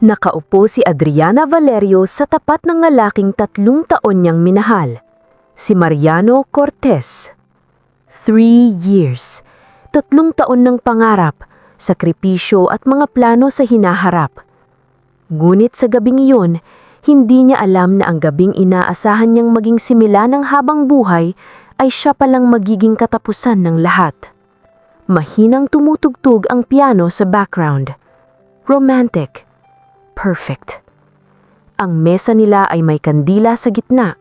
Nakaupo si Adriana Valerio sa tapat ng lalaking 3 taon niyang minahal, si Mariano Cortez. 3 years, 3 taon ng pangarap, sakripisyo at mga plano sa hinaharap. Ngunit sa gabing iyon, hindi niya alam na ang gabing inaasahan niyang maging simula ng habang buhay ay siya palang magiging katapusan ng lahat. Mahinang tumutugtog ang piano sa background. Romantic. Perfect. Ang mesa nila ay may kandila sa gitna.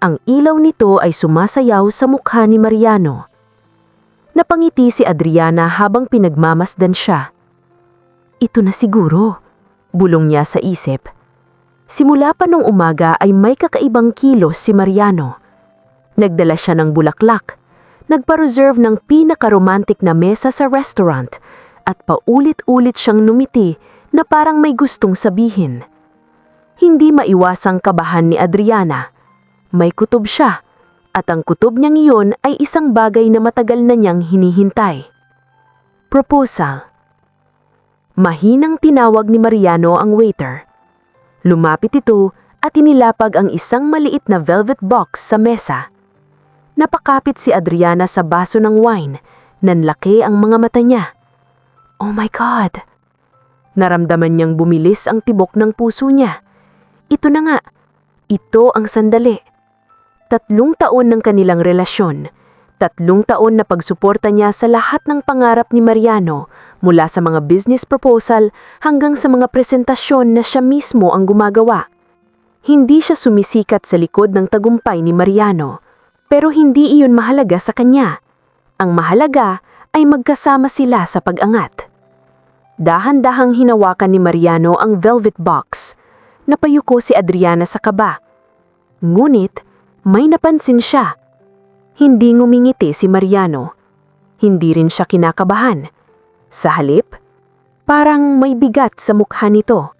Ang ilaw nito ay sumasayaw sa mukha ni Mariano. Napangiti si Adriana habang pinagmamasdan siya. Ito na siguro, bulong niya sa isip. Simula pa nung umaga ay may kakaibang kilos si Mariano. Nagdala siya ng bulaklak, nagpa-reserve ng pinaka-romantic na mesa sa restaurant, at paulit-ulit siyang numiti na parang may gustong sabihin. Hindi maiwasang kabahan ni Adriana. May kutob siya, at ang kutob niyang iyon ay isang bagay na matagal na niyang hinihintay. Proposal. Mahinang tinawag ni Mariano ang waiter. Lumapit ito at inilapag ang isang maliit na velvet box sa mesa. Napakapit si Adriana sa baso ng wine, nanlaki ang mga mata niya. Oh my God! Naramdaman niyang bumilis ang tibok ng puso niya. Ito na nga, ito ang sandali. 3 taon ng kanilang relasyon, 3 taon na pagsuporta niya sa lahat ng pangarap ni Mariano, mula sa mga business proposal hanggang sa mga presentasyon na siya mismo ang gumagawa. Hindi siya sumisikat sa likod ng tagumpay ni Mariano, pero hindi iyon mahalaga sa kanya. Ang mahalaga ay magkasama sila sa pag-angat. Dahan-dahang hinawakan ni Mariano ang velvet box. Napayuko si Adriana sa kaba. Ngunit, may napansin siya. Hindi ngumingiti si Mariano. Hindi rin siya kinakabahan. Sa halip, parang may bigat sa mukha nito.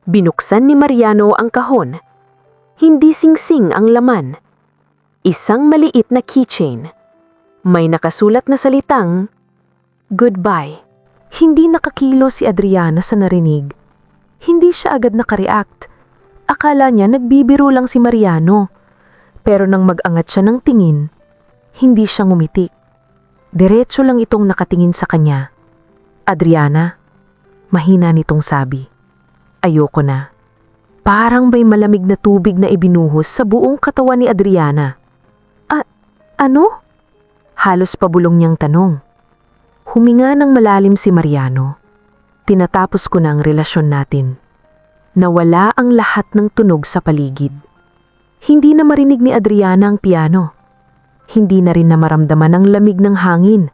Binuksan ni Mariano ang kahon. Hindi singsing ang laman. Isang maliit na keychain. May nakasulat na salitang, "Goodbye." Hindi nakakilo si Adriana sa narinig. Hindi siya agad nakareact. Akala niya nagbibiro lang si Mariano. Pero nang mag-angat siya ng tingin, hindi siya ngumiti. Diretso lang itong nakatingin sa kanya. Adriana, mahina nitong sabi. Ayoko na. Parang may malamig na tubig na ibinuhos sa buong katawan ni Adriana. Ano? Halos pabulong niyang tanong. Huminga ng malalim si Mariano. Tinatapos ko na ang relasyon natin. Nawala ang lahat ng tunog sa paligid. Hindi na marinig ni Adriana ang piano. Hindi na rin na maramdaman ang lamig ng hangin.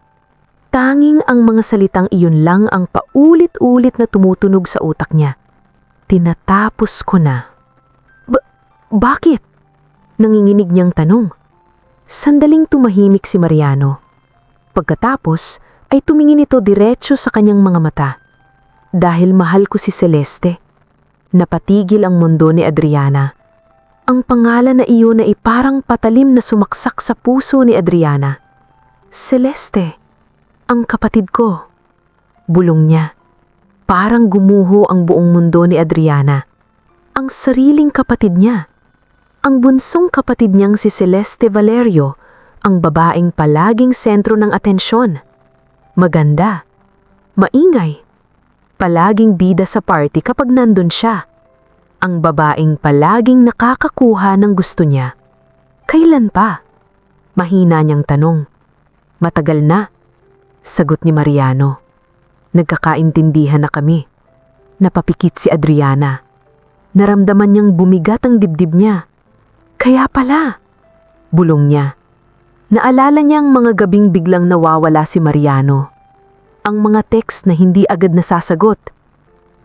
Tanging ang mga salitang iyon lang ang paulit-ulit na tumutunog sa utak niya. Tinatapos ko na. Bakit? Nanginginig niyang tanong. Sandaling tumahimik si Mariano. Pagkatapos ay tumingin ito diretso sa kanyang mga mata. Dahil mahal ko si Celeste. Napatigil ang mundo ni Adriana. Ang pangalan na iyon ay parang patalim na sumaksak sa puso ni Adriana. Celeste, ang kapatid ko. Bulong niya. Parang gumuho ang buong mundo ni Adriana. Ang sariling kapatid niya. Ang bunsong kapatid niyang si Celeste Valerio, ang babaeng palaging sentro ng atensyon. Maganda, maingay, palaging bida sa party kapag nandun siya. Ang babaeng palaging nakakakuha ng gusto niya. Kailan pa? Mahina niyang tanong. Matagal na, sagot ni Mariano. Nagkakaintindihan na kami. Napapikit si Adriana. Naramdaman niyang bumigat ang dibdib niya. Kaya pala, bulong niya. Naalala niyang mga gabing biglang nawawala si Mariano. Ang mga text na hindi agad nasasagot.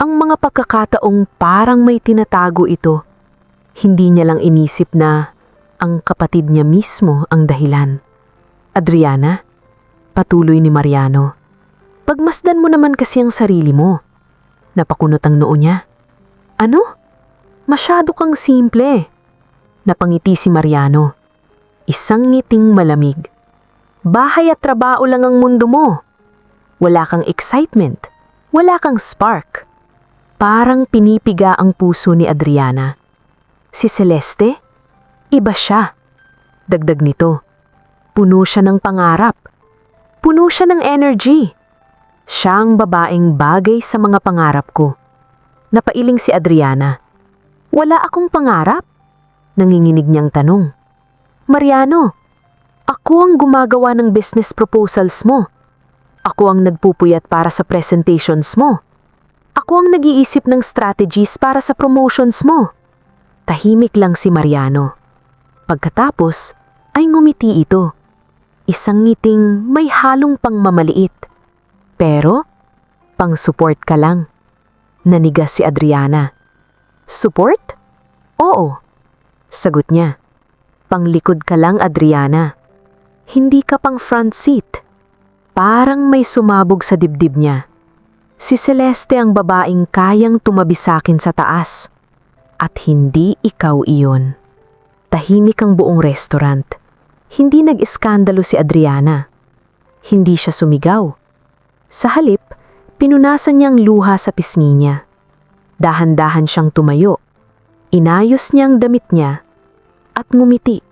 Ang mga pagkakataong parang may tinatago ito. Hindi niya lang inisip na ang kapatid niya mismo ang dahilan. Adriana, patuloy ni Mariano. Pagmasdan mo naman kasi ang sarili mo. Napakunot ang noo niya. Ano? Masyado kang simple. Napangiti si Mariano. Isang ngiting malamig. Bahay at trabaho lang ang mundo mo. Wala kang excitement. Wala kang spark. Parang pinipiga ang puso ni Adriana. Si Celeste? Iba siya. Dagdag nito, puno siya ng pangarap. Puno siya ng energy. Siya ang babaeng bagay sa mga pangarap ko. Napailing si Adriana. Wala akong pangarap? Nanginginig niyang tanong. Mariano, ako ang gumagawa ng business proposals mo. Ako ang nagpupuyat para sa presentations mo. Ako ang nag-iisip ng strategies para sa promotions mo. Tahimik lang si Mariano. Pagkatapos, ay ngumiti ito. Isang ngiting may halong pangmamaliit. Pero, pang-support ka lang. Nanigas si Adriana. Support? Oo. Sagot niya. Panglikod ka lang, Adriana. Hindi ka pang front seat. Parang may sumabog sa dibdib niya. Si Celeste ang babaeng kayang tumabi sa akin sa taas. At hindi ikaw iyon. Tahimik ang buong restaurant. Hindi nag-iskandalo si Adriana. Hindi siya sumigaw. Sa halip, pinunasan niyang luha sa pisngi niya. Dahan-dahan siyang tumayo. Inayos niya ang damit niya at ngumiti.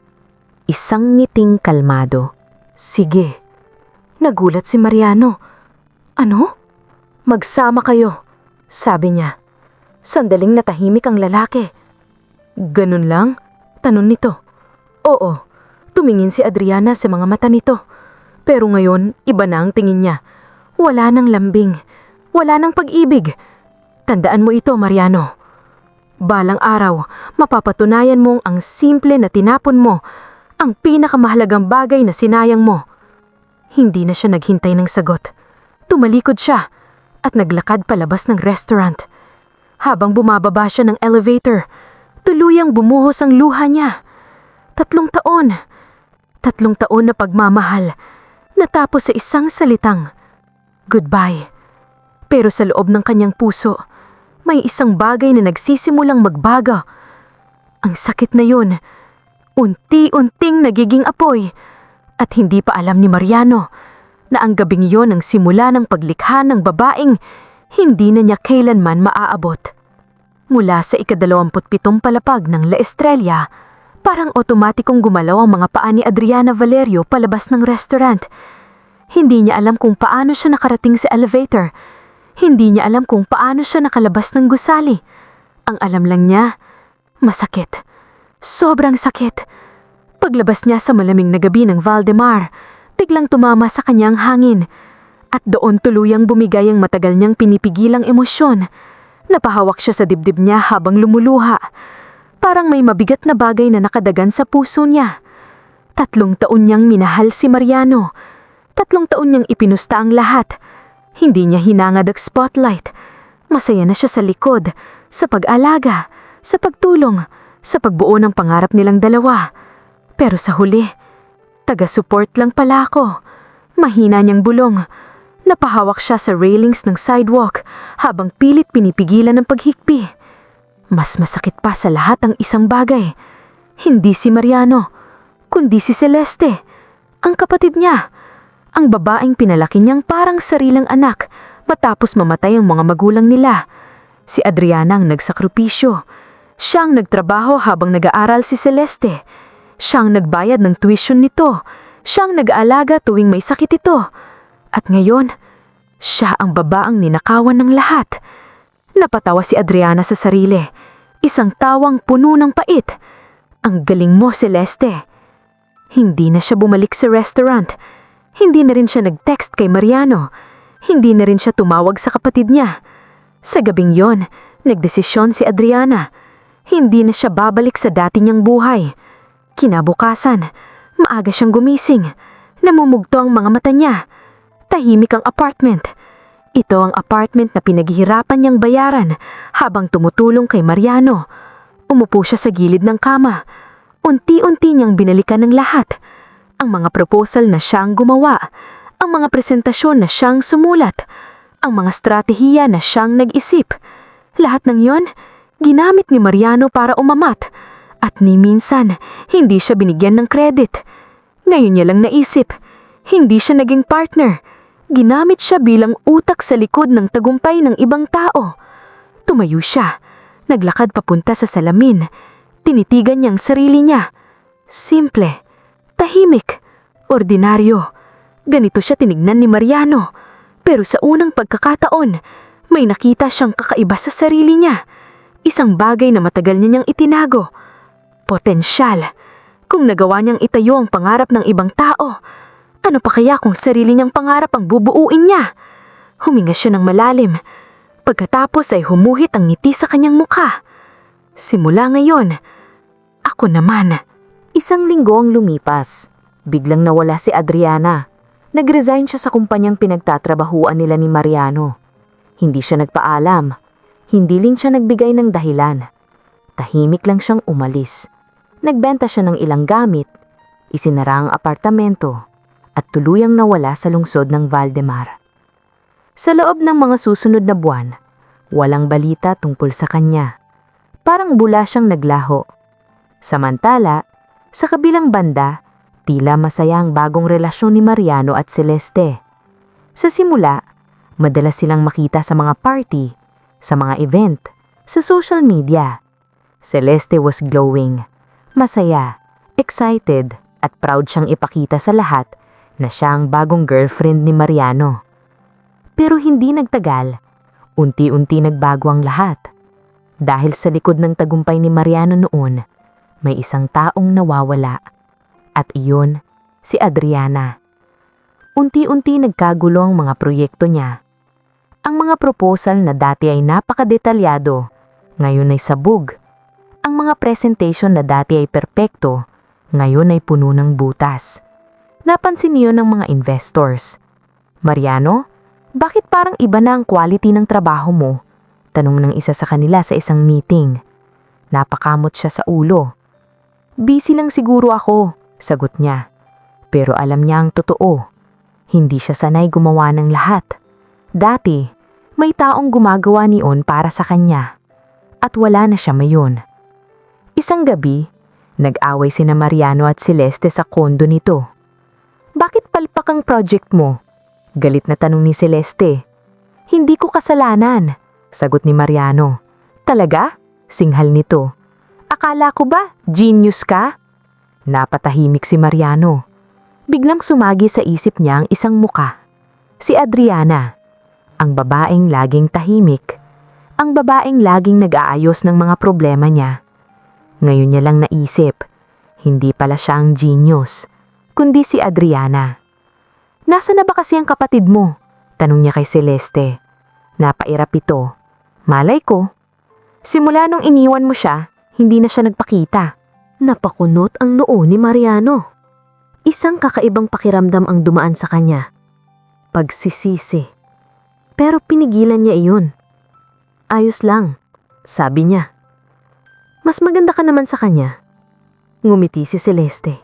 Isang ngiting kalmado. Sige. Nagulat si Mariano. Ano? Magsama kayo, sabi niya. Sandaling natahimik ang lalaki. Ganun lang? Tanong nito. Oo, tumingin si Adriana sa mga mata nito. Pero ngayon, iba na ang tingin niya. Wala nang lambing. Wala nang pag-ibig. Tandaan mo ito, Mariano. Balang araw, mapapatunayan mong ang simple na tinapon mo, ang pinakamahalagang bagay na sinayang mo. Hindi na siya naghintay ng sagot. Tumalikod siya at naglakad palabas ng restaurant. Habang bumababa siya ng elevator, tuluyang bumuhos ang luha niya. 3 taon. 3 taon na pagmamahal, natapos sa isang salitang, goodbye. Pero sa loob ng kanyang puso, may isang bagay na nagsisimulang magbago. Ang sakit na yun, unti-unting nagiging apoy. At hindi pa alam ni Mariano na ang gabing yon ang simula ng paglikha ng babaeng hindi na niya kailanman maaabot. Mula sa ika-27 palapag ng La Estrella, parang otomatikong gumalaw ang mga paa ni Adriana Valerio palabas ng restaurant. Hindi niya alam kung paano siya nakarating sa elevator. Hindi niya alam kung paano siya nakalabas ng gusali. Ang alam lang niya, masakit. Sobrang sakit. Paglabas niya sa malamig na gabi ng Valdemar, biglang tumama sa kanyang hangin. At doon tuluyang bumigay ang matagal niyang pinipigilang emosyon. Napahawak siya sa dibdib niya habang lumuluha. Parang may mabigat na bagay na nakadagan sa puso niya. 3 taon niyang minahal si Mariano. 3 taon niyang ipinusta ang lahat. Hindi niya hinangad ang spotlight. Masaya na siya sa likod, sa pag-alaga, sa pagtulong, sa pagbuo ng pangarap nilang dalawa. Pero sa huli, taga-support lang pala ako. Mahina niyang bulong. Napahawak siya sa railings ng sidewalk habang pilit pinipigilan ng paghikpi. Mas masakit pa sa lahat ang isang bagay. Hindi si Mariano, kundi si Celeste, ang kapatid niya. Ang babaeng pinalaki niyang parang sarilang anak matapos mamatay ang mga magulang nila. Si Adriana ang nagsakripisyo. Siya ang nagtrabaho habang nag-aaral si Celeste. Siya ang nagbayad ng tuition nito. Siya ang nag-aalaga tuwing may sakit ito. At ngayon, siya ang babaang ninakawan ng lahat. Napatawa si Adriana sa sarili. Isang tawang puno ng pait. Ang galing mo, Celeste. Hindi na siya bumalik sa restaurant. Hindi na rin siya nag-text kay Mariano. Hindi na rin siya tumawag sa kapatid niya. Sa gabing yon, nagdesisyon si Adriana. Hindi na siya babalik sa dati niyang buhay. Kinabukasan, maaga siyang gumising. Namumugto ang mga mata niya. Tahimik ang apartment. Ito ang apartment na pinaghihirapan niyang bayaran habang tumutulong kay Mariano. Umupo siya sa gilid ng kama. Unti-unti niyang binalikan ng lahat. Ang mga proposal na siyang gumawa, ang mga presentasyon na siyang sumulat, ang mga stratehiya na siyang nag-isip. Lahat ng yon, ginamit ni Mariano para umamat. At ni minsan, hindi siya binigyan ng credit. Ngayon niya lang naisip, hindi siya naging partner. Ginamit siya bilang utak sa likod ng tagumpay ng ibang tao. Tumayo siya. Naglakad papunta sa salamin. Tinitigan niyang sarili niya. Simple, tahimik, ordinaryo. Ganito siya tinignan ni Mariano. Pero sa unang pagkakataon, may nakita siyang kakaiba sa sarili niya. Isang bagay na matagal niya niyang itinago. Potensyal. Kung nagawa niyang itayo ang pangarap ng ibang tao, ano pa kaya kung sarili niyang pangarap ang bubuuin niya? Huminga siya ng malalim. Pagkatapos ay humuhit ang ngiti sa kanyang mukha. Simula ngayon, ako naman. Isang linggo ang lumipas. Biglang nawala si Adriana. Nag-resign siya sa kumpanyang pinagtatrabahuan nila ni Mariano. Hindi siya nagpaalam. Hindi rin siya nagbigay ng dahilan. Tahimik lang siyang umalis. Nagbenta siya ng ilang gamit, isinara ang apartamento, at tuluyang nawala sa lungsod ng Valdemar. Sa loob ng mga susunod na buwan, walang balita tungkol sa kanya. Parang bula siyang naglaho. Samantala, sa kabilang banda, tila masaya ang bagong relasyon ni Mariano at Celeste. Sa simula, madalas silang makita sa mga party, sa mga event, sa social media. Celeste was glowing, masaya, excited, at proud siyang ipakita sa lahat na siya ang bagong girlfriend ni Mariano. Pero hindi nagtagal, unti-unti nagbago ang lahat. Dahil sa likod ng tagumpay ni Mariano noon, may isang taong nawawala. At iyon, si Adriana. Unti-unti nagkagulo ang mga proyekto niya. Ang mga proposal na dati ay napakadetalyado, ngayon ay sabog. Ang mga presentation na dati ay perpekto, ngayon ay puno ng butas. Napansin niyo ng mga investors. Mariano, bakit parang iba na ang quality ng trabaho mo? Tanong ng isa sa kanila sa isang meeting. Napakamot siya sa ulo. Busy lang siguro ako, sagot niya. Pero alam niya ang totoo. Hindi siya sanay gumawa ng lahat. Dati, may taong gumagawa niyon para sa kanya. At wala na siya mayon. Isang gabi, nag-away sina Mariano at Celeste sa kondo nito. Bakit palpak ang project mo? Galit na tanong ni Celeste. Hindi ko kasalanan, sagot ni Mariano. Talaga? Singhal nito. Akala ko ba, genius ka? Napatahimik si Mariano. Biglang sumagi sa isip niya ang isang muka. Si Adriana. Ang babaeng laging tahimik. Ang babaeng laging nag-aayos ng mga problema niya. Ngayon niya lang naisip, hindi pala siya ang genius, kundi si Adriana. Nasaan na ba kasi ang kapatid mo? Tanong niya kay Celeste. Napairap ito. Malay ko. Simula nung iniwan mo siya, hindi na siya nagpakita. Napakunot ang noo ni Mariano. Isang kakaibang pakiramdam ang dumaan sa kanya. Pagsisisi. Pero pinigilan niya iyon. Ayos lang, sabi niya. Mas maganda ka naman sa kanya. Ngumiti si Celeste.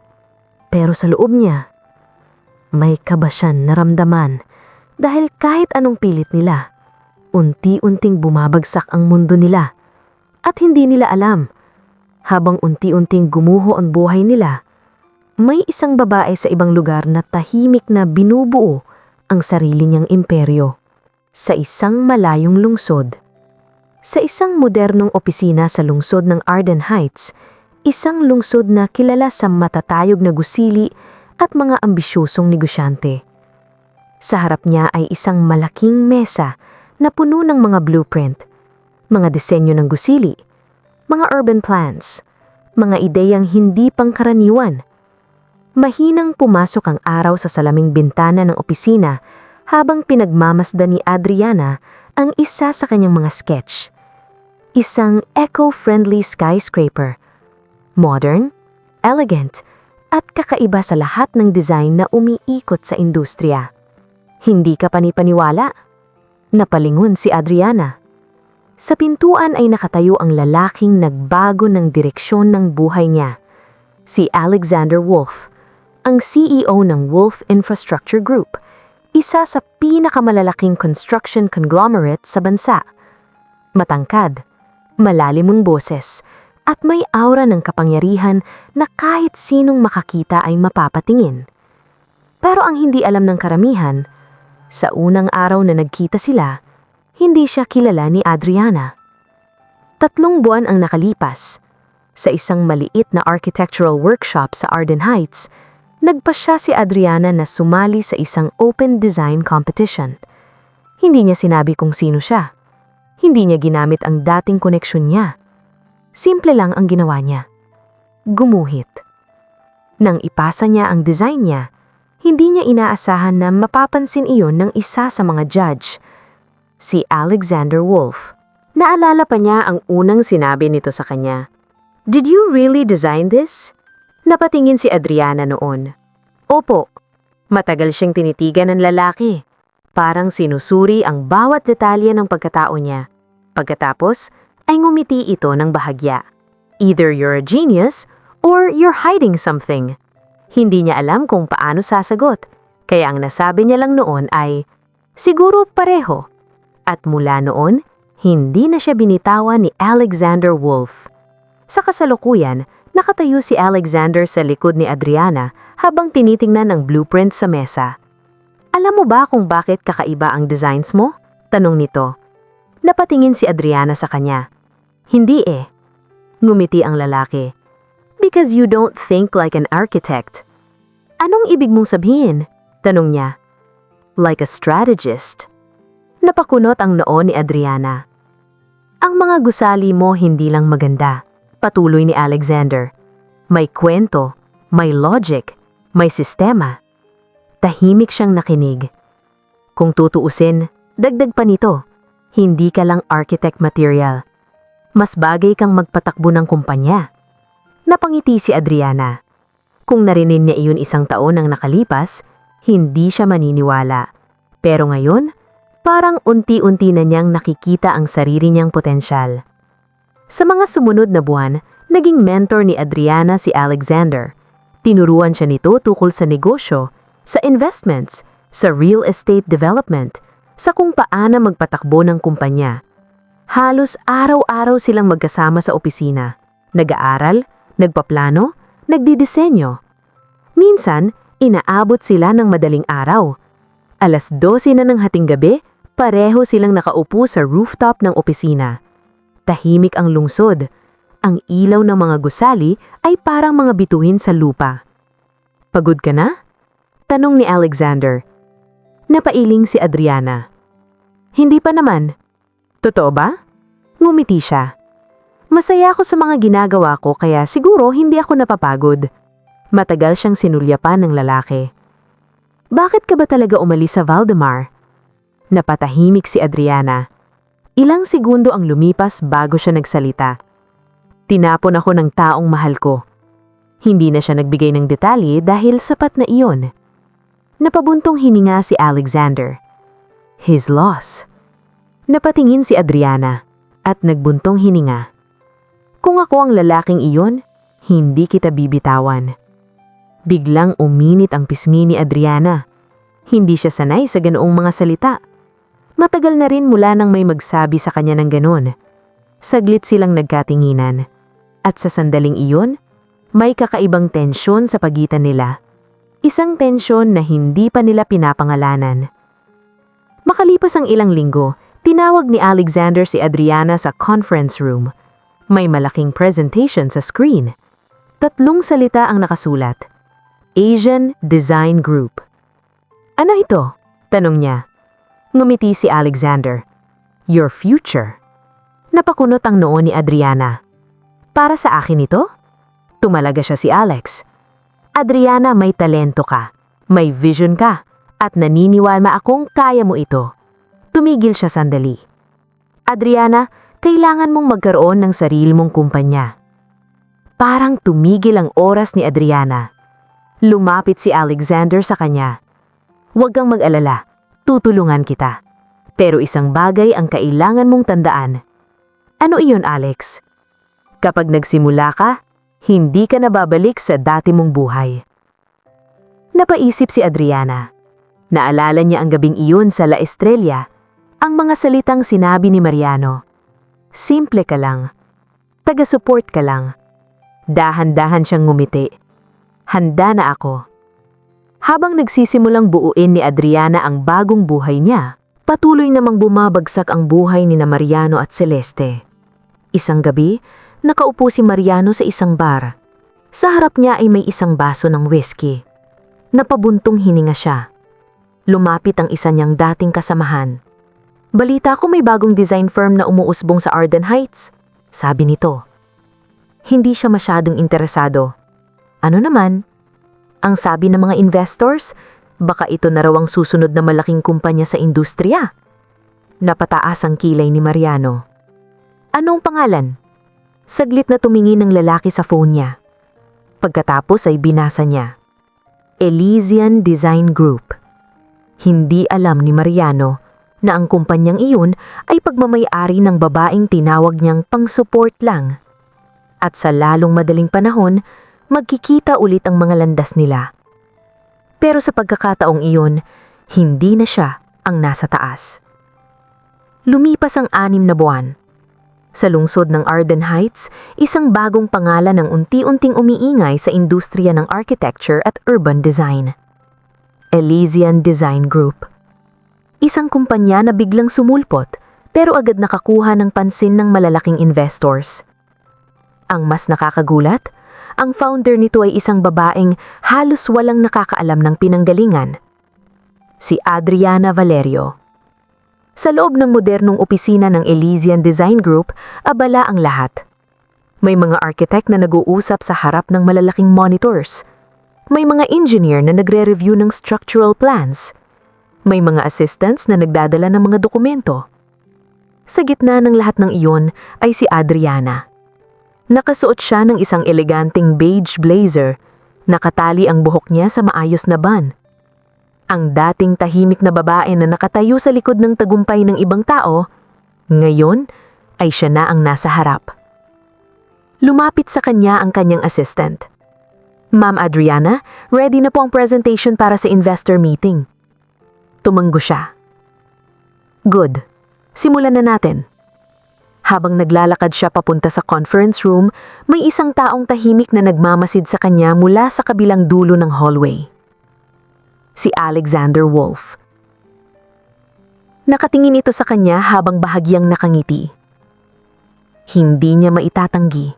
Pero sa loob niya, may kaba siyang naramdaman dahil kahit anong pilit nila, unti-unting bumabagsak ang mundo nila at hindi nila alam. Habang unti-unting gumuho ang buhay nila, may isang babae sa ibang lugar na tahimik na binubuo ang sarili niyang imperyo sa isang malayong lungsod. Sa isang modernong opisina sa lungsod ng Arden Heights, isang lungsod na kilala sa matatayog na gusili at mga ambisyosong negosyante. Sa harap niya ay isang malaking mesa na puno ng mga blueprint, mga disenyo ng gusili, mga urban plans, mga ideyang hindi pangkaraniwan. Mahinang pumasok ang araw sa salaming bintana ng opisina habang pinagmamasdan ni Adriana ang isa sa kanyang mga sketch. Isang eco-friendly skyscraper. Modern, elegant, at kakaiba sa lahat ng design na umiikot sa industriya. Hindi ka panipaniwala? Napalingon si Adriana. Sa pintuan ay nakatayo ang lalaking nagbago ng direksyon ng buhay niya. Si Alexander Wolf, ang CEO ng Wolf Infrastructure Group, isa sa pinakamalalaking construction conglomerate sa bansa. Matangkad, malalim ang boses, at may aura ng kapangyarihan na kahit sinong makakita ay mapapatingin. Pero ang hindi alam ng karamihan, sa unang araw na nagkita sila, hindi siya kilala ni Adriana. 3 buwan ang nakalipas. Sa isang maliit na architectural workshop sa Arden Heights, nagpasya si Adriana na sumali sa isang open design competition. Hindi niya sinabi kung sino siya. Hindi niya ginamit ang dating koneksyon niya. Simple lang ang ginawa niya. Gumuhit. Nang ipasa niya ang design niya, hindi niya inaasahan na mapapansin iyon ng isa sa mga judge, si Alexander Wolf. Naalala pa niya ang unang sinabi nito sa kanya. "Did you really design this?" Napatingin si Adriana noon. Opo. Matagal siyang tinitigan ng lalaki. Parang sinusuri ang bawat detalye ng pagkatao niya. Pagkatapos, ay ngumiti ito ng bahagya. Either you're a genius or you're hiding something. Hindi niya alam kung paano sasagot, kaya ang nasabi niya lang noon ay, siguro pareho. At mula noon, hindi na siya binitawan ni Alexander Wolf. Sa kasalukuyan, nakatayo si Alexander sa likod ni Adriana habang tinitingnan ang blueprint sa mesa. Alam mo ba kung bakit kakaiba ang designs mo? Tanong nito. Napatingin si Adriana sa kanya. Hindi eh. Ngumiti ang lalaki. Because you don't think like an architect. Anong ibig mong sabihin? Tanong niya. Like a strategist. Napakunot ang noo ni Adriana. Ang mga gusali mo hindi lang maganda. Patuloy ni Alexander. May kwento, may logic, may sistema. Tahimik siyang nakinig. Kung tutuusin, dagdag pa nito, hindi ka lang architect material. Mas bagay kang magpatakbo ng kumpanya. Napangiti si Adriana. Kung narinig niya iyon 1 taon ang nakalipas, hindi siya maniniwala. Pero ngayon, parang unti-unti na niyang nakikita ang sarili niyang potensyal. Sa mga sumunod na buwan, naging mentor ni Adriana si Alexander. Tinuruan siya nito tungkol sa negosyo, sa investments, sa real estate development, sa kung paano magpatakbo ng kumpanya. Halos araw-araw silang magkasama sa opisina. Nag-aaral, nagpaplano, nagdidisenyo. Minsan, inaabot sila ng madaling araw. 12:00 na ng hating gabi, pareho silang nakaupo sa rooftop ng opisina. Tahimik ang lungsod. Ang ilaw ng mga gusali ay parang mga bituin sa lupa. Pagod ka na? Tanong ni Alexander. Napailing si Adriana. Hindi pa naman. Totoo ba? Ngumiti siya. Masaya ako sa mga ginagawa ko kaya siguro hindi ako napapagod. Matagal siyang sinulyapan ng lalaki. Bakit ka ba talaga umalis sa Valdemar? Napatahimik si Adriana. Ilang segundo ang lumipas bago siya nagsalita. Tinapon ako ng taong mahal ko. Hindi na siya nagbigay ng detalye dahil sapat na iyon. Napabuntong hininga si Alexander. His loss. Napatingin si Adriana at nagbuntong hininga. Kung ako ang lalaking iyon, hindi kita bibitawan. Biglang uminit ang pisngi ni Adriana. Hindi siya sanay sa ganoong mga salita. Matagal na rin mula nang may magsabi sa kanya ng ganon. Saglit silang nagkatinginan. At sa sandaling iyon, may kakaibang tensyon sa pagitan nila. Isang tensyon na hindi pa nila pinapangalanan. Makalipas ang ilang linggo, tinawag ni Alexander si Adriana sa conference room. May malaking presentation sa screen. 3 salita ang nakasulat. Asian Design Group. Ano ito? Tanong niya. Ngumiti si Alexander. Your future. Napakunot ang noo ni Adriana. Para sa akin ito? Tumalaga siya si Alex. Adriana, may talento ka, may vision ka, at naniniwala akong kaya mo ito. Tumigil siya sandali. Adriana, kailangan mong magkaroon ng sarili mong kumpanya. Parang tumigil ang oras ni Adriana. Lumapit si Alexander sa kanya. Huwag kang mag-alala, tutulungan kita. Pero isang bagay ang kailangan mong tandaan. Ano iyon, Alex? Kapag nagsimula ka, hindi ka na babalik sa dati mong buhay. Napaisip si Adriana. Naalala niya ang gabing iyon sa La Estrella, ang mga salitang sinabi ni Mariano. Simple ka lang. Taga-support ka lang. Dahan-dahan siyang ngumiti. Handa na ako. Habang nagsisimulang buuin ni Adriana ang bagong buhay niya, patuloy namang bumabagsak ang buhay ni Mariano at Celeste. Isang gabi, nakaupo si Mariano sa isang bar. Sa harap niya ay may isang baso ng whiskey. Napabuntong hininga siya. Lumapit ang isa niyang dating kasamahan. "Balita ko may bagong design firm na umuusbong sa Arden Heights," sabi nito. Hindi siya masyadong interesado. Ano naman? Ang sabi ng mga investors, baka ito na raw ang susunod na malaking kumpanya sa industriya. Napataas ang kilay ni Mariano. "Anong pangalan?" Saglit na tumingin ng lalaki sa phone niya. Pagkatapos ay binasa niya. Elysian Design Group. Hindi alam ni Mariano na ang kumpanyang iyon ay pagmamay-ari ng babaeng tinawag niyang pang-support lang. At sa lalong madaling panahon, magkikita ulit ang mga landas nila. Pero sa pagkakataong iyon, hindi na siya ang nasa taas. Lumipas ang 6 na buwan. Sa lungsod ng Arden Heights, isang bagong pangalan ang unti-unting umiingay sa industriya ng architecture at urban design. Elysian Design Group. Isang kumpanya na biglang sumulpot pero agad nakakuha ng pansin ng malalaking investors. Ang mas nakakagulat, ang founder nito ay isang babaeng halos walang nakakaalam ng pinanggalingan. Si Adriana Valerio. Sa loob ng modernong opisina ng Elysian Design Group, abala ang lahat. May mga architect na nag-uusap sa harap ng malalaking monitors. May mga engineer na nagre-review ng structural plans. May mga assistants na nagdadala ng mga dokumento. Sa gitna ng lahat ng iyon ay si Adriana. Nakasuot siya ng isang eleganteng beige blazer. Nakatali ang buhok niya sa maayos na bun. Ang dating tahimik na babae na nakatayo sa likod ng tagumpay ng ibang tao, ngayon ay siya na ang nasa harap. Lumapit sa kanya ang kanyang assistant. "Ma'am Adriana, ready na po ang presentation para sa investor meeting." Tumanggo siya. "Good. Simulan na natin." Habang naglalakad siya papunta sa conference room, may isang taong tahimik na nagmamasid sa kanya mula sa kabilang dulo ng hallway. Si Alexander Wolf. Nakatingin ito sa kanya habang bahagyang nakangiti. Hindi niya maitatanggi.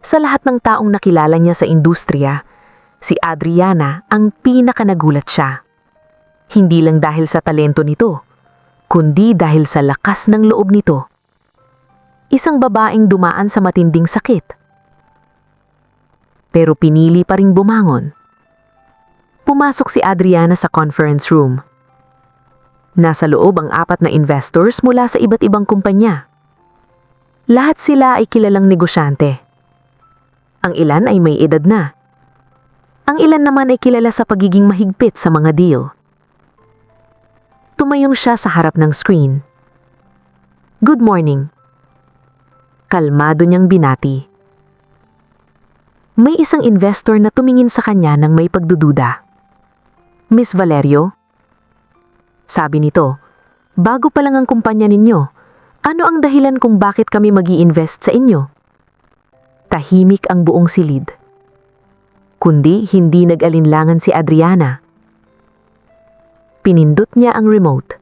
Sa lahat ng taong nakilala niya sa industriya, si Adriana ang pinakanagulat siya. Hindi lang dahil sa talento nito, kundi dahil sa lakas ng loob nito. Isang babaeng dumaan sa matinding sakit. Pero pinili pa ring bumangon. Pumasok si Adriana sa conference room. Nasa loob ang 4 na investors mula sa iba't ibang kumpanya. Lahat sila ay kilalang negosyante. Ang ilan ay may edad na. Ang ilan naman ay kilala sa pagiging mahigpit sa mga deal. Tumayong siya sa harap ng screen. "Good morning." Kalmado niyang binati. May isang investor na tumingin sa kanya ng may pagdududa. "Miss Valerio?" Sabi nito, "Bago pa lang ang kumpanya ninyo. Ano ang dahilan kung bakit kami mag-i-invest sa inyo?" Tahimik ang buong silid. Kundi hindi nag-alinlangan si Adriana. Pinindot niya ang remote.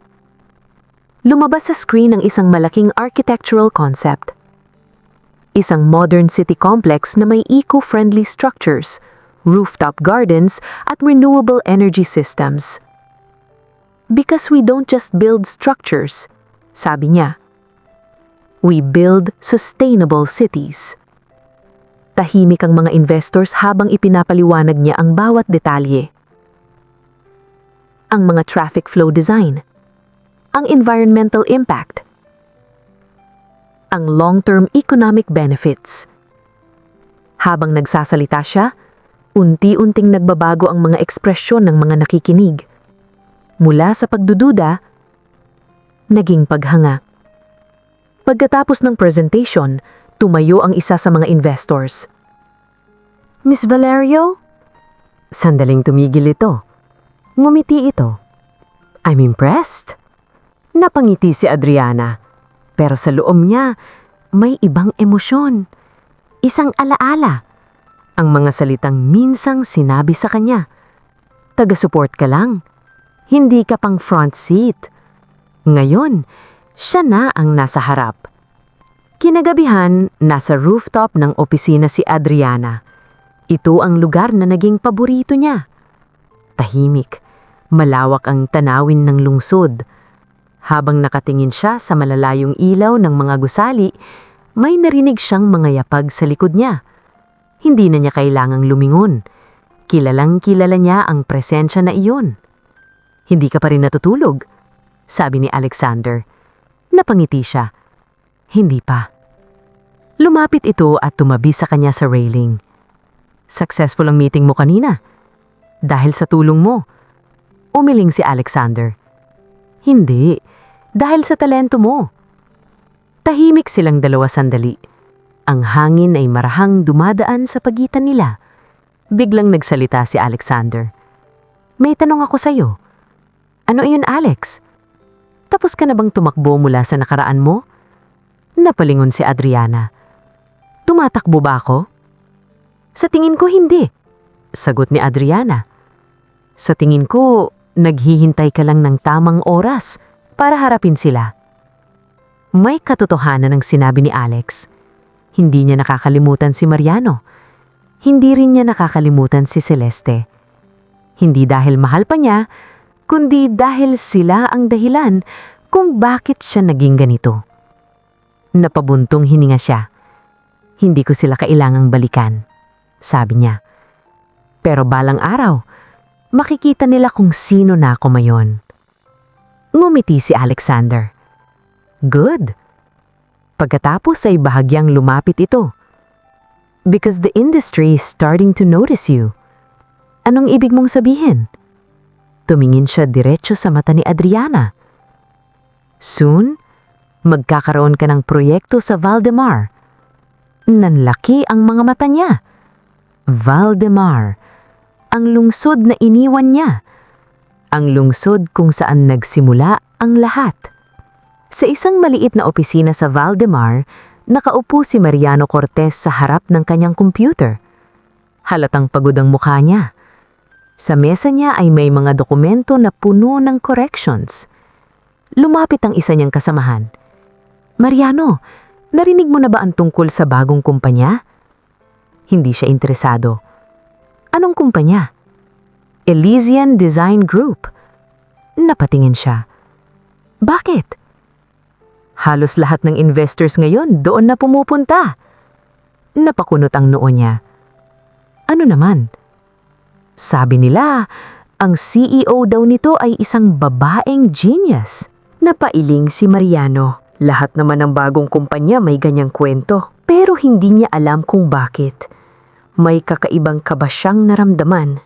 Lumabas sa screen ang isang malaking architectural concept. Isang modern city complex na may eco-friendly structures, rooftop gardens at renewable energy systems. "Because we don't just build structures," sabi niya. "We build sustainable cities." Tahimik ang mga investors habang ipinapaliwanag niya ang bawat detalye. Ang mga traffic flow design, ang environmental impact, ang long-term economic benefits. Habang nagsasalita siya, unti-unting nagbabago ang mga ekspresyon ng mga nakikinig. Mula sa pagdududa, naging paghanga. Pagkatapos ng presentation, tumayo ang isa sa mga investors. "Miss Valerio?" Sandaling tumigil ito. Ngumiti ito. "I'm impressed." Napangiti si Adriana. Pero sa loob niya, may ibang emosyon. Isang alaala. Ang mga salitang minsang sinabi sa kanya. "Taga-support ka lang. Hindi ka pang front seat." Ngayon, siya na ang nasa harap. Kinagabihan, nasa rooftop ng opisina si Adriana. Ito ang lugar na naging paborito niya. Tahimik, malawak ang tanawin ng lungsod. Habang nakatingin siya sa malalayong ilaw ng mga gusali, may narinig siyang mga yapag sa likod niya. Hindi na niya kailangang lumingon. Kilalang kilala niya ang presensya na iyon. "Hindi ka pa rin natutulog?" sabi ni Alexander. Napangiti siya. Hindi pa. Lumapit ito at tumabi sa kanya sa railing. "Successful ang meeting mo kanina. Dahil sa tulong mo." Umiling si Alexander. "Hindi. Dahil sa talento mo." Tahimik silang dalawa sandali. Ang hangin ay marahang dumadaan sa pagitan nila. Biglang nagsalita si Alexander. "May tanong ako sa'yo." "Ano iyon, Alex? Tapos ka na bang tumakbo mula sa nakaraan mo?" Napalingon si Adriana. "Tumatakbo ba ako?" "Sa tingin ko hindi," sagot ni Adriana. "Sa tingin ko, naghihintay ka lang ng tamang oras para harapin sila." May katotohanan ang sinabi ni Alex. Hindi niya nakakalimutan si Mariano. Hindi rin niya nakakalimutan si Celeste. Hindi dahil mahal pa niya, kundi dahil sila ang dahilan kung bakit siya naging ganito. Napabuntong hininga siya. "Hindi ko sila kailangang balikan," sabi niya. "Pero balang araw, makikita nila kung sino na ako ngayon." Ngumiti si Alexander. "Good." Pagkatapos ay bahagyang lumapit ito. "Because the industry is starting to notice you." "Anong ibig mong sabihin?" Tumingin siya diretso sa mata ni Adriana. "Soon, magkakaroon ka ng proyekto sa Valdemar." Nanlaki ang mga mata niya. Valdemar, ang lungsod na iniwan niya. Ang lungsod kung saan nagsimula ang lahat. Sa isang maliit na opisina sa Valdemar, nakaupo si Mariano Cortez sa harap ng kanyang computer. Halatang pagod ang mukha niya. Sa mesa niya ay may mga dokumento na puno ng corrections. Lumapit ang isa niyang kasamahan. "Mariano, narinig mo na ba ang tungkol sa bagong kumpanya?" Hindi siya interesado. "Anong kumpanya?" "Elysian Design Group." Napatingin siya. "Bakit?" "Halos lahat ng investors ngayon doon na pumupunta." Napakunot ang noo niya. "Ano naman?" "Sabi nila, ang CEO daw nito ay isang babaeng genius." Napailing si Mariano. Lahat naman ng bagong kumpanya may ganyang kwento. Pero hindi niya alam kung bakit. May kakaibang kaba siyang naramdaman.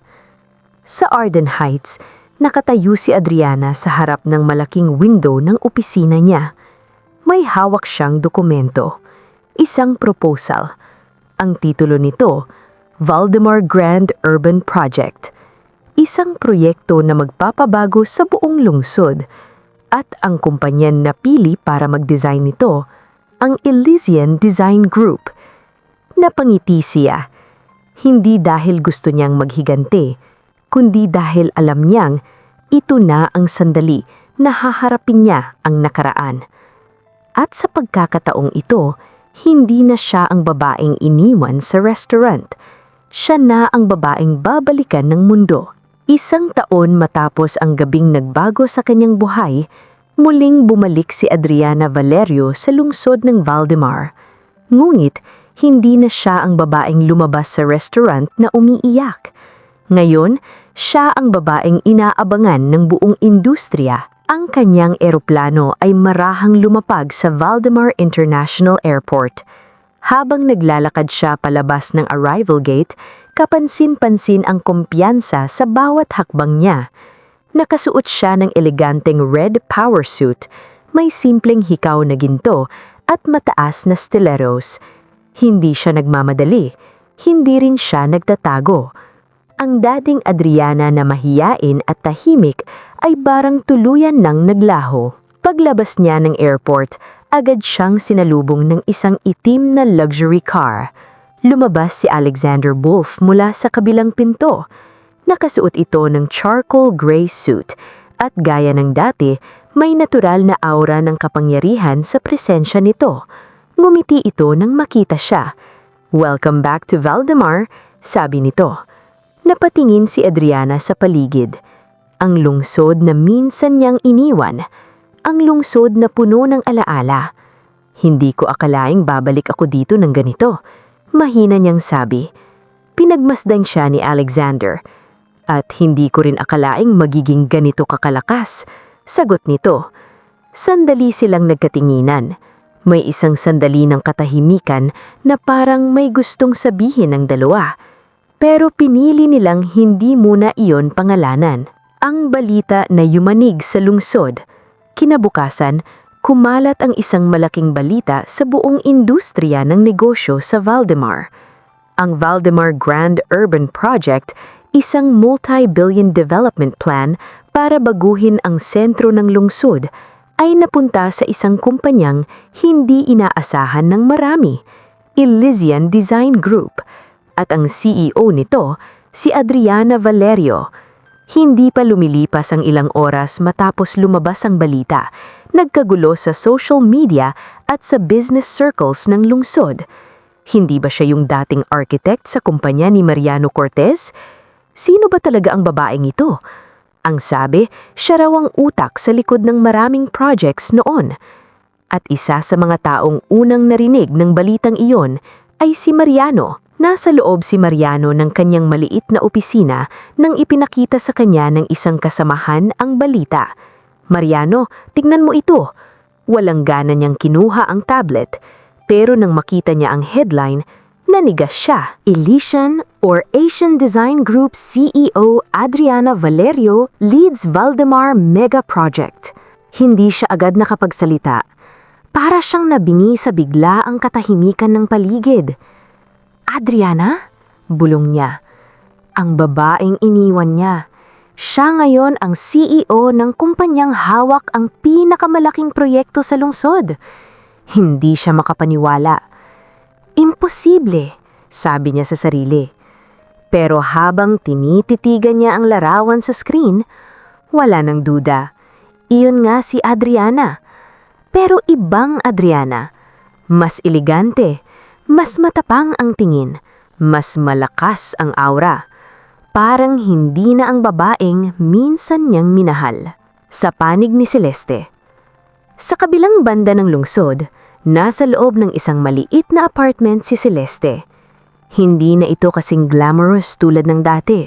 Sa Arden Heights, nakatayo si Adriana sa harap ng malaking window ng opisina niya. May hawak siyang dokumento. Isang proposal. Ang titulo nito, Valdemar Grand Urban Project. Isang proyekto na magpapabago sa buong lungsod. At ang kumpanya na napili para mag-design nito, ang Elysian Design Group. Napangiti siya. Hindi dahil gusto niyang maghigante, kundi dahil alam niyang ito na ang sandali na haharapin niya ang nakaraan. At sa pagkakataong ito, hindi na siya ang babaeng iniwan sa restaurant. Siya na ang babaeng babalikan ng mundo. Isang taon matapos ang gabing nagbago sa kanyang buhay, muling bumalik si Adriana Valerio sa lungsod ng Valdemar. Ngunit, hindi na siya ang babaeng lumabas sa restaurant na umiiyak. Ngayon, siya ang babaeng inaabangan ng buong industriya. Ang kanyang eroplano ay marahang lumapag sa Valdemar International Airport. Habang naglalakad siya palabas ng arrival gate, kapansin-pansin ang kumpiyansa sa bawat hakbang niya. Nakasuot siya ng eleganteng red power suit, may simpleng hikaw na ginto at mataas na stilettos. Hindi siya nagmamadali, hindi rin siya nagtatago. Ang dating Adriana na mahiyain at tahimik ay barang tuluyan ng naglaho. Paglabas niya ng airport, agad siyang sinalubong ng isang itim na luxury car. Lumabas si Alexander Wolf mula sa kabilang pinto. Nakasuot ito ng charcoal gray suit at gaya ng dati, may natural na aura ng kapangyarihan sa presensya nito. Ngumiti ito nang makita siya. "Welcome back to Valdemar," sabi nito. Napatingin si Adriana sa paligid. Ang lungsod na minsan niyang iniwan. Ang lungsod na puno ng alaala. "Hindi ko akalaing babalik ako dito ng ganito," mahina niyang sabi. Pinagmasdan siya ni Alexander. "At hindi ko rin akalaing magiging ganito kakalakas," sagot nito. Sandali silang nagkatinginan. May isang sandali ng katahimikan na parang may gustong sabihin ng dalawa. Pero pinili nilang hindi muna iyon pangalanan. Ang balita na yumanig sa lungsod. Kinabukasan, kumalat ang isang malaking balita sa buong industriya ng negosyo sa Valdemar. Ang Valdemar Grand Urban Project, isang multi-billion development plan para baguhin ang sentro ng lungsod, ay napunta sa isang kumpanyang hindi inaasahan ng marami, Elysian Design Group, at ang CEO nito, si Adriana Valerio. Hindi pa lumilipas ang ilang oras matapos lumabas ang balita, nagkagulo sa social media at sa business circles ng lungsod. Hindi ba siya yung dating architect sa kumpanya ni Mariano Cortez? Sino ba talaga ang babaeng ito? Ang sabi, siya raw ang utak sa likod ng maraming projects noon. At isa sa mga taong unang narinig ng balitang iyon ay si Mariano. Nasa loob si Mariano ng kanyang maliit na opisina nang ipinakita sa kanya ng isang kasamahan ang balita. "Mariano, tignan mo ito." Walang gana niyang kinuha ang tablet, pero nang makita niya ang headline, nanigas siya. "Elysian or Asian Design Group CEO Adriana Valerio leads Valdemar Mega Project." Hindi siya agad nakapagsalita. Para siyang nabingi sa bigla ang katahimikan ng paligid. "Adriana?" bulong niya. Ang babaeng iniwan niya. Siya ngayon ang CEO ng kumpanyang hawak ang pinakamalaking proyekto sa lungsod. Hindi siya makapaniwala. "Imposible," sabi niya sa sarili. Pero habang tinititigan niya ang larawan sa screen, wala nang duda. Iyon nga si Adriana. Pero ibang Adriana. Mas elegante, mas matapang ang tingin, mas malakas ang aura. Parang hindi na ang babaeng minsan niyang minahal. Sa panig ni Celeste. Sa kabilang banda ng lungsod, nasa loob ng isang maliit na apartment si Celeste. Hindi na ito kasing glamorous tulad ng dati.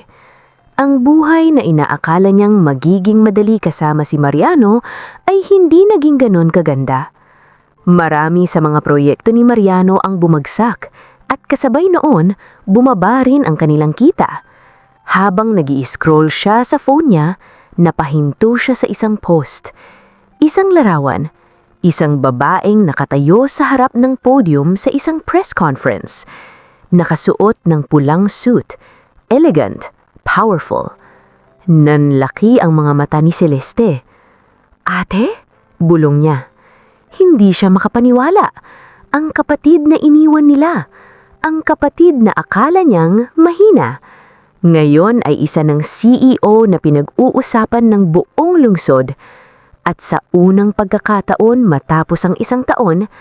Ang buhay na inaakala niyang magiging madali kasama si Mariano ay hindi naging ganon kaganda. Marami sa mga proyekto ni Mariano ang bumagsak at kasabay noon, bumaba rin ang kanilang kita. Habang nag-i-scroll siya sa phone niya, napahinto siya sa isang post. Isang larawan. Isang babaeng nakatayo sa harap ng podium sa isang press conference. Nakasuot ng pulang suit. Elegant, powerful. Nanlaki ang mga mata ni Celeste. "Ate?" bulong niya. Hindi siya makapaniwala. Ang kapatid na iniwan nila. Ang kapatid na akala niyang mahina. Ngayon ay isa ng CEO na pinag-uusapan ng buong lungsod. At sa unang pagkakataon matapos ang isang taon,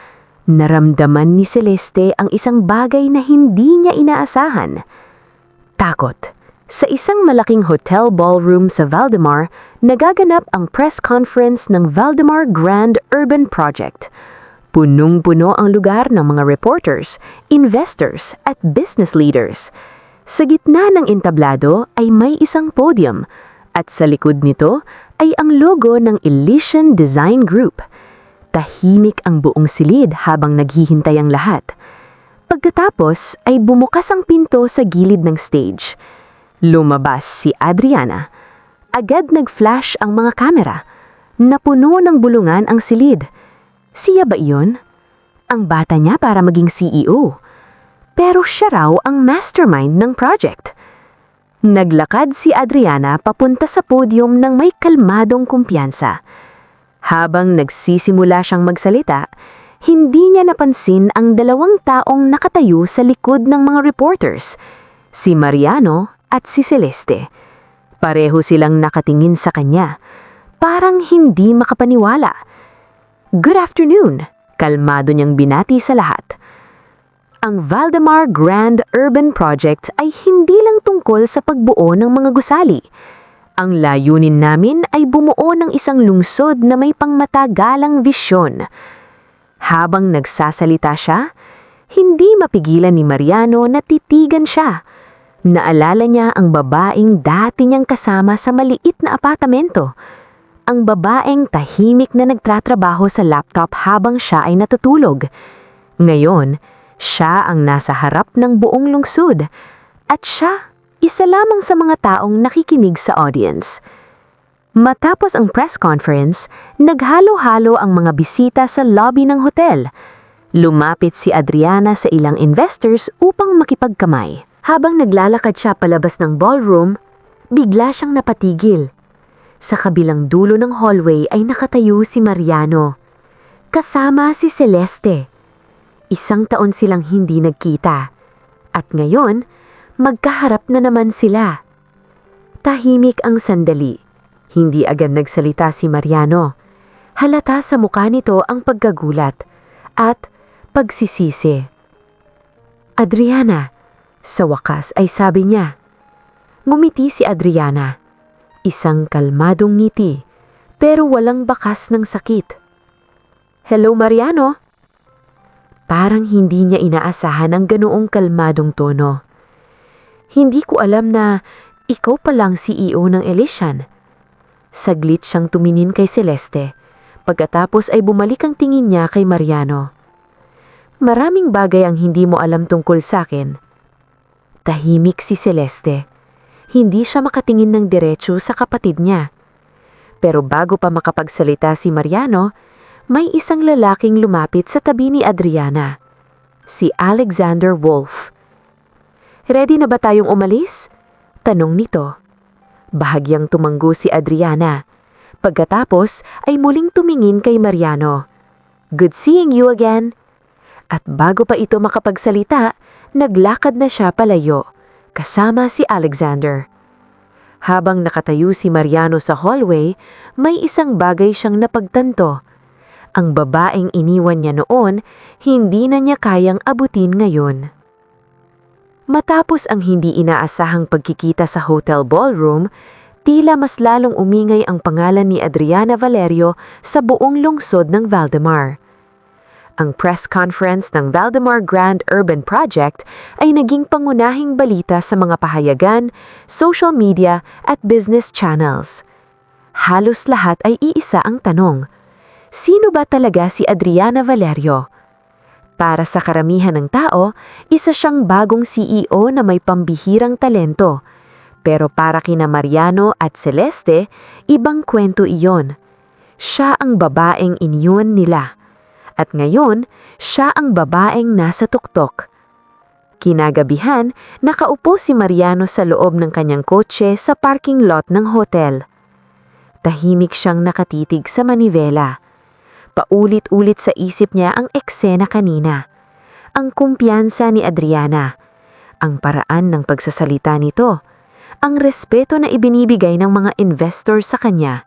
naramdaman ni Celeste ang isang bagay na hindi niya inaasahan. Takot. Sa isang malaking hotel ballroom sa Valdemar, nagaganap ang press conference ng Valdemar Grand Urban Project. Punong-puno ang lugar ng mga reporters, investors at business leaders. Sa gitna ng entablado ay may isang podium at sa likod nito ay ang logo ng Elysian Design Group. Tahimik ang buong silid habang naghihintay ang lahat. Pagkatapos ay bumukas ang pinto sa gilid ng stage. Lumabas si Adriana. Agad nag-flash ang mga kamera. Napuno ng bulungan ang silid. Siya ba iyon? Ang bata niya para maging CEO. Pero siya raw ang mastermind ng project. Naglakad si Adriana papunta sa podium ng may kalmadong kumpiyansa. Habang nagsisimula siyang magsalita, hindi niya napansin ang dalawang taong nakatayo sa likod ng mga reporters, si Mariano at si Celeste. Pareho silang nakatingin sa kanya, parang hindi makapaniwala. "Good afternoon," Kalmado niyang binati sa lahat. Ang Valdemar Grand Urban Project ay hindi lang tungkol sa pagbuo ng mga gusali. Ang layunin namin ay bumuo ng isang lungsod na may pangmatagalang visyon. Habang nagsasalita siya, hindi mapigilan ni Mariano na titigan siya. Naalala niya ang babaeng dati niyang kasama sa maliit na apartamento. Ang babaeng tahimik na nagtratrabaho sa laptop habang siya ay natutulog. Ngayon, siya ang nasa harap ng buong lungsod at siya, isa lamang sa mga taong nakikinig sa audience. Matapos ang press conference, naghalo-halo ang mga bisita sa lobby ng hotel. Lumapit si Adriana sa ilang investors upang makipagkamay. Habang naglalakad siya palabas ng ballroom, bigla siyang napatigil. Sa kabilang dulo ng hallway ay nakatayo si Mariano. Kasama si Celeste. 1 taon silang hindi nagkita. At ngayon, magkaharap na naman sila. Tahimik ang sandali. Hindi agad nagsalita si Mariano. Halata sa mukha nito ang pagkagulat at pagsisisi. Adriana, sa wakas ay sabi niya. Ngumiti si Adriana. Isang kalmadong ngiti, pero walang bakas ng sakit. Hello Mariano? Parang hindi niya inaasahan ang ganoong kalmadong tono. Hindi ko alam na ikaw palang CEO ng Elysian. Saglit siyang tumingin kay Celeste. Pagkatapos ay bumalik ang tingin niya kay Mariano. Maraming bagay ang hindi mo alam tungkol sa akin. Tahimik si Celeste. Hindi siya makatingin ng diretso sa kapatid niya. Pero bago pa makapagsalita si Mariano, may isang lalaking lumapit sa tabi ni Adriana. Si Alexander Wolf. Ready na ba tayong umalis? Tanong nito. Bahagyang tumanggo si Adriana. Pagkatapos ay muling tumingin kay Mariano. Good seeing you again. At bago pa ito makapagsalita, naglakad na siya palayo, kasama si Alexander. Habang nakatayo si Mariano sa hallway, may isang bagay siyang napagtanto. Ang babaeng iniwan niya noon, hindi na niya kayang abutin ngayon. Matapos ang hindi inaasahang pagkikita sa hotel ballroom, tila mas lalong umingay ang pangalan ni Adriana Valerio sa buong lungsod ng Valdemar. Ang press conference ng Valdemar Grand Urban Project ay naging pangunahing balita sa mga pahayagan, social media at business channels. Halos lahat ay iisa ang tanong. Sino ba talaga si Adriana Valerio? Para sa karamihan ng tao, isa siyang bagong CEO na may pambihirang talento. Pero para kina Mariano at Celeste, ibang kwento iyon. Siya ang babaeng iniwan nila. At ngayon, siya ang babaeng nasa tuktok. Kinagabihan, nakaupo si Mariano sa loob ng kanyang kotse sa parking lot ng hotel. Tahimik siyang nakatitig sa manibela. Paulit-ulit sa isip niya ang eksena kanina. Ang kumpiyansa ni Adriana. Ang paraan ng pagsasalita nito. Ang respeto na ibinibigay ng mga investor sa kanya.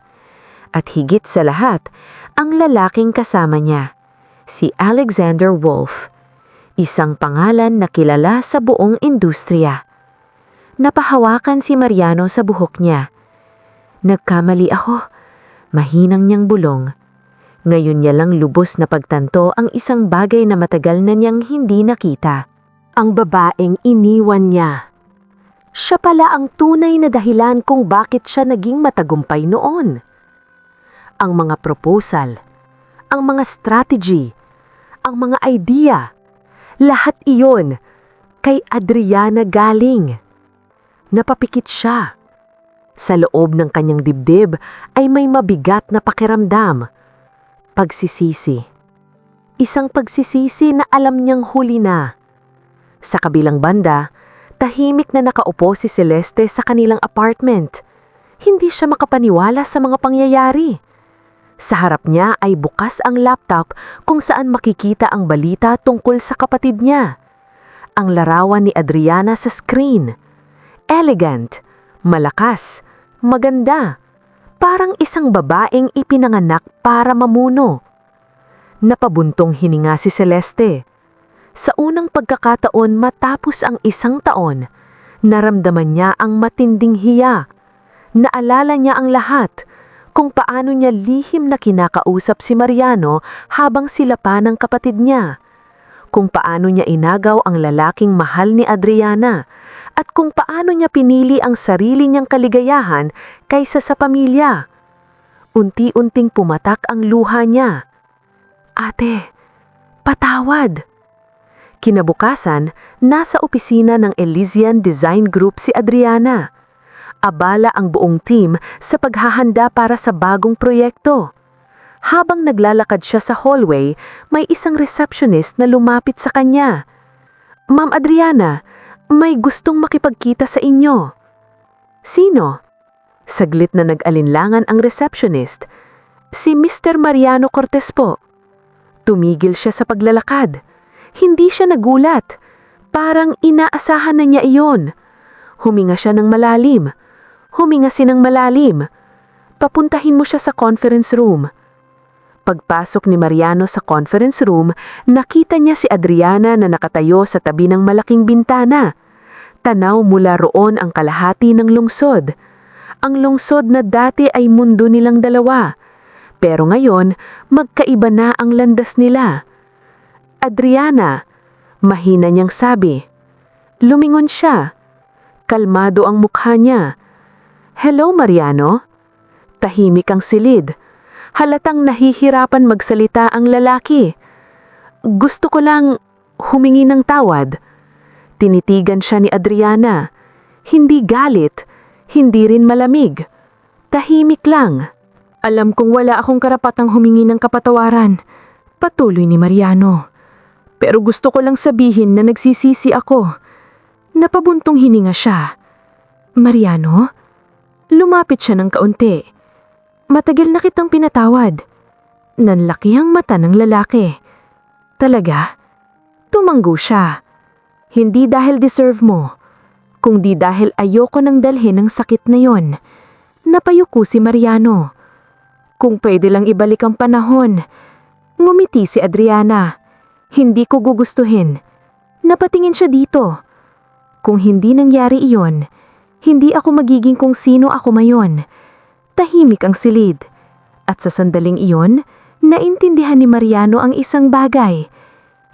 At higit sa lahat, ang lalaking kasama niya. Si Alexander Wolf, isang pangalan na kilala sa buong industriya. Napahawakan si Mariano sa buhok niya. Nagkamali ako, mahinang niyang bulong. Ngayon niya lang lubos na pagtanto ang isang bagay na matagal na niyang hindi nakita. Ang babaeng iniwan niya. Siya pala ang tunay na dahilan kung bakit siya naging matagumpay noon. Ang mga proposal, ang mga strategy, ang mga idea, lahat iyon kay Adriana galing. Napapikit siya. Sa loob ng kanyang dibdib ay may mabigat na pakiramdam. Pagsisisi. Isang pagsisisi na alam niyang huli na. Sa kabilang banda, tahimik na nakaupo si Celeste sa kanilang apartment. Hindi siya makapaniwala sa mga pangyayari. Sa harap niya ay bukas ang laptop kung saan makikita ang balita tungkol sa kapatid niya. Ang larawan ni Adriana sa screen. Elegant, malakas, maganda. Parang isang babaeng ipinanganak para mamuno. Napabuntong hininga si Celeste. Sa unang pagkakataon matapos ang 1 taon, naramdaman niya ang matinding hiya. Naalala niya ang lahat, kung paano niya lihim na kinakausap si Mariano habang sila pa ng kapatid niya. Kung paano niya inagaw ang lalaking mahal ni Adriana, at kung paano niya pinili ang sarili niyang kaligayahan kaysa sa pamilya. Unti-unting pumatak ang luha niya. Ate, patawad. Kinabukasan, nasa opisina ng Elysian Design Group si Adriana. Abala ang buong team sa paghahanda para sa bagong proyekto. Habang naglalakad siya sa hallway, may isang receptionist na lumapit sa kanya. Ma'am Adriana, may gustong makipagkita sa inyo. Sino? Saglit na nag-alinlangan ang receptionist. Si Mr. Mariano Cortez po. Tumigil siya sa paglalakad. Hindi siya nagulat. Parang inaasahan na niya iyon. Huminga siya ng malalim. Huminga sinang malalim. Papuntahin mo siya sa conference room. Pagpasok ni Mariano sa conference room, nakita niya si Adriana na nakatayo sa tabi ng malaking bintana. Tanaw mula roon ang kalahati ng lungsod. Ang lungsod na dati ay mundo nilang dalawa. Pero ngayon, magkaiba na ang landas nila. Adriana, mahina niyang sabi. Lumingon siya. Kalmado ang mukha niya. Hello, Mariano? Tahimik ang silid. Halatang nahihirapan magsalita ang lalaki. Gusto ko lang humingi ng tawad. Tinitigan siya ni Adriana. Hindi galit, hindi rin malamig. Tahimik lang. Alam kong wala akong karapatang humingi ng kapatawaran. Patuloy ni Mariano. Pero gusto ko lang sabihin na nagsisisi ako. Napabuntong hininga siya. Mariano? Lumapit siya ng kaunti. Matagal na kitang pinatawad. Nanlaki ang mata ng lalaki. Talaga? Tumanggo siya. Hindi dahil deserve mo, kundi dahil ayoko nang dalhin ang sakit na yon. Napayuko si Mariano. Kung pwede lang ibalik ang panahon. Ngumiti si Adriana. Hindi ko gugustuhin. Napatingin siya dito. Kung hindi nangyari iyon, hindi ako magiging kung sino ako ngayon. Tahimik ang silid. At sa sandaling iyon, naintindihan ni Mariano ang isang bagay.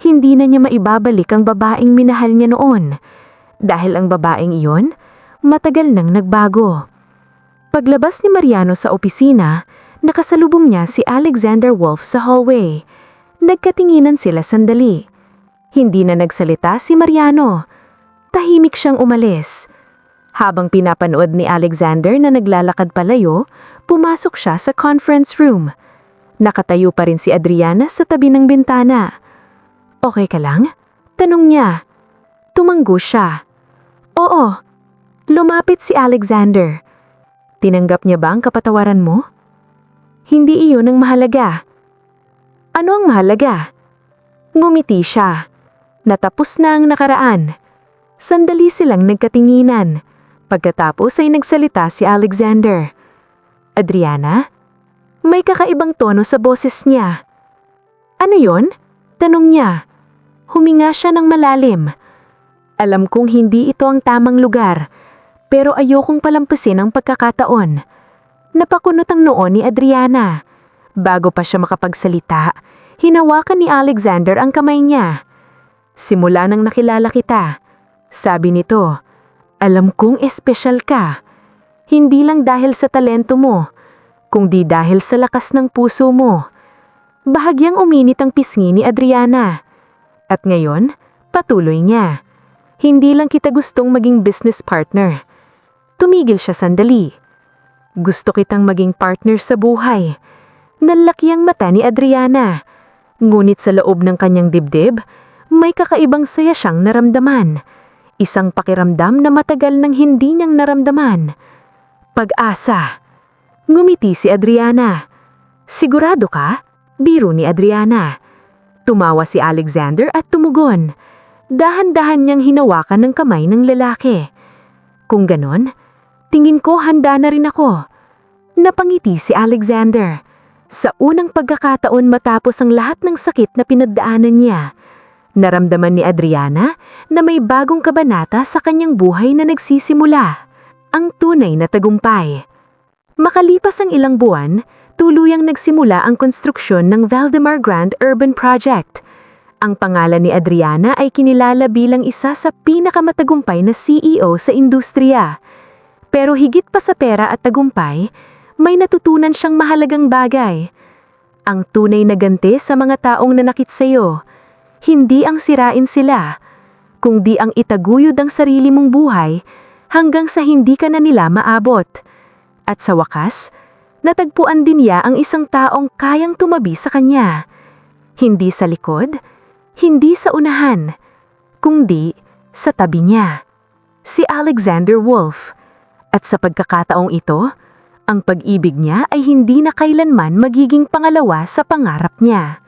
Hindi na niya maibabalik ang babaeng minahal niya noon. Dahil ang babaeng iyon, matagal nang nagbago. Paglabas ni Mariano sa opisina, nakasalubong niya si Alexander Wolf sa hallway. Nagkatinginan sila sandali. Hindi na nagsalita si Mariano. Tahimik siyang umalis. Habang pinapanood ni Alexander na naglalakad palayo, pumasok siya sa conference room. Nakatayo pa rin si Adriana sa tabi ng bintana. Okay ka lang? Tanong niya. Tumanggo siya. Oo. Lumapit si Alexander. Tinanggap niya ba ang kapatawaran mo? Hindi iyon ang mahalaga. Ano ang mahalaga? Ngumiti siya. Natapos na ang nakaraan. Sandali silang nagkatinginan. Pagkatapos ay nagsalita si Alexander. Adriana? May kakaibang tono sa boses niya. Ano yon? Tanong niya. Huminga siya ng malalim. Alam kong hindi ito ang tamang lugar, pero ayokong palampasin ang pagkakataon. Napakunot ang noo ni Adriana. Bago pa siya makapagsalita, hinawakan ni Alexander ang kamay niya. Simula nang nakilala kita, sabi nito, alam kong espesyal ka. Hindi lang dahil sa talento mo, kundi dahil sa lakas ng puso mo. Bahagyang uminit ang pisngi ni Adriana. At ngayon, patuloy niya. Hindi lang kita gustong maging business partner. Tumigil siya sandali. Gusto kitang maging partner sa buhay. Nanlaki ang mata ni Adriana. Ngunit sa loob ng kanyang dibdib, may kakaibang saya siyang naramdaman. Isang pakiramdam na matagal nang hindi niyang naramdaman. Pag-asa. Ngumiti si Adriana. Sigurado ka? Biro ni Adriana. Tumawa si Alexander at tumugon. Dahan-dahan niyang hinawakan ng kamay ng lalaki. Kung ganon, tingin ko handa na rin ako. Napangiti si Alexander. Sa unang pagkakataon matapos ang lahat ng sakit na pinagdaanan niya, naramdaman ni Adriana na may bagong kabanata sa kanyang buhay na nagsisimula, ang tunay na tagumpay. Makalipas ang ilang buwan, tuluyang nagsimula ang konstruksyon ng Valdemar Grand Urban Project. Ang pangalan ni Adriana ay kinilala bilang isa sa pinakamatagumpay na CEO sa industriya. Pero higit pa sa pera at tagumpay, may natutunan siyang mahalagang bagay. Ang tunay na ganti sa mga taong nanakit sa iyo, hindi ang sirain sila, kundi ang itaguyod ang sarili mong buhay hanggang sa hindi ka na nila maabot. At sa wakas, natagpuan din niya ang isang taong kayang tumabi sa kanya. Hindi sa likod, hindi sa unahan, kundi sa tabi niya. Si Alexander Wolf. At sa pagkakataong ito, ang pag-ibig niya ay hindi na kailanman magiging pangalawa sa pangarap niya.